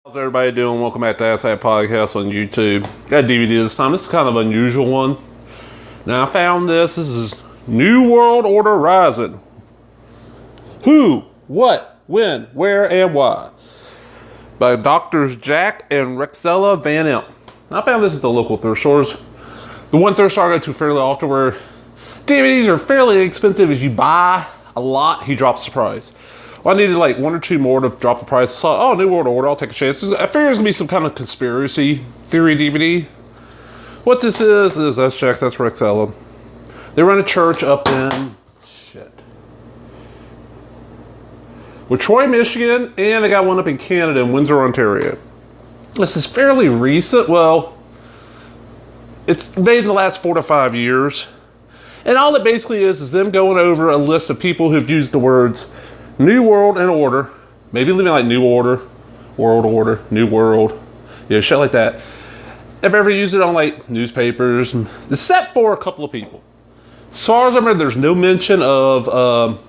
How's everybody doing? Welcome back to Ask That Podcast on YouTube. Got a DVD this time. This is kind of an unusual one. Now I found this. This is New World Order Rising. Who, what, when, where, and why? By Doctors Jack and Rexella Van Imp. I found this at the local thrift stores. The one thrift store I go to fairly often where DVDs are fairly expensive. If you buy a lot, he drops the price. Well, I needed like one or two more to drop the price. So, oh, New World Order, I'll take a chance. I figured it's going to be some kind of conspiracy theory DVD. What this is that's Jack, that's Rexella. They run a church up in, Troy, Michigan, and they got one up in Canada, in Windsor, Ontario. This is fairly recent. Well, it's made in the last 4 to 5 years. And all it basically is them going over a list of people who've used the words New World and Order, maybe leaving like New Order, World Order, New World, shit like that. I've ever used it on like newspapers, except for a couple of people. As far as I remember, there's no mention of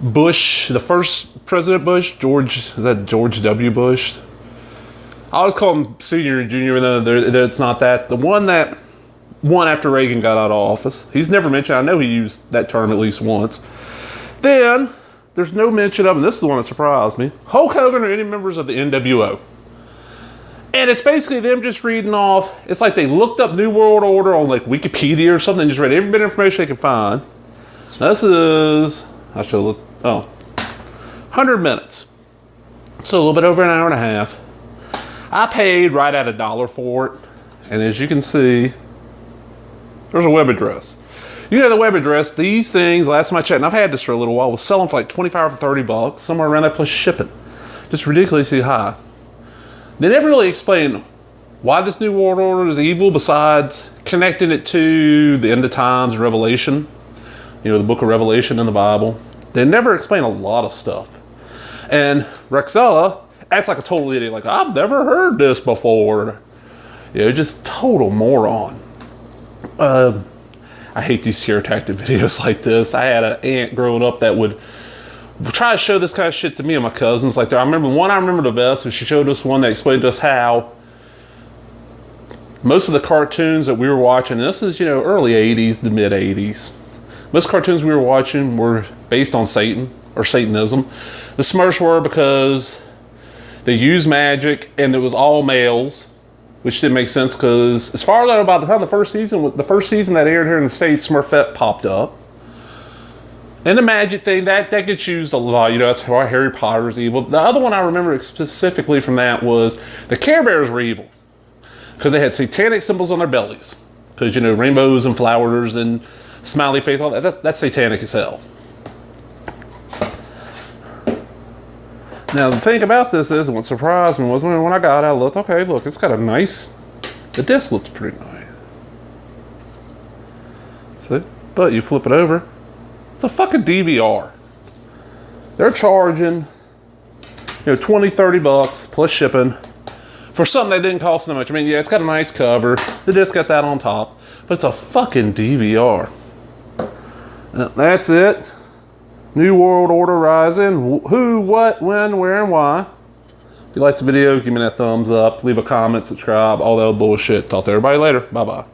Bush, the first President Bush, George W. Bush? I always call him Senior and Junior, even though it's not that. The one that won after Reagan got out of office. He's never mentioned. I know he used that term at least once. Then, there's no mention of, and this is the one that surprised me, Hulk Hogan or any members of the NWO. And it's basically them just reading off, it's like they looked up New World Order on like Wikipedia or something, just read every bit of information they could find. This is, 100 minutes. So a little bit over an hour and a half. I paid right at $1 for it. And as you can see, there's a web address. You know the web address, these things, last time I checked, and I've had this for a little while, was selling for like 25 or 30 bucks, somewhere around that plus shipping. Just ridiculously high. They never really explain why this New World Order is evil besides connecting it to the end of times, Revelation. The book of Revelation in the Bible. They never explain a lot of stuff. And Rexella acts like a total idiot, like, I've never heard this before. Just total moron. I hate these scare tactic videos like this. I had an aunt growing up that would try to show this kind of shit to me and my cousins. Like, I remember the best, was she showed us one that explained to us how most of the cartoons that we were watching, and this is, early 80s to mid 80s, most cartoons we were watching were based on Satan or Satanism. The Smurfs were because they used magic and it was all males. Which didn't make sense because, as far as I know, by the time the first season that aired here in the States, Smurfette popped up. And the magic thing, that gets used a lot. That's why Harry Potter is evil. The other one I remember specifically from that was the Care Bears were evil. Because they had satanic symbols on their bellies. Because, rainbows and flowers and smiley face, all that. That's satanic as hell. Now, the thing about this is, what surprised me was when I got it, I looked, okay, look, it's got the disc looks pretty nice. See? But you flip it over, it's a fucking DVR. They're charging, 20, 30 bucks plus shipping for something that didn't cost that much. I mean, yeah, it's got a nice cover. The disc got that on top, but it's a fucking DVR. That's it. New World Order Rising. Who, what, when, where, and why. If you liked the video, give me that thumbs up. Leave a comment, subscribe, all that bullshit. Talk to everybody later. Bye-bye.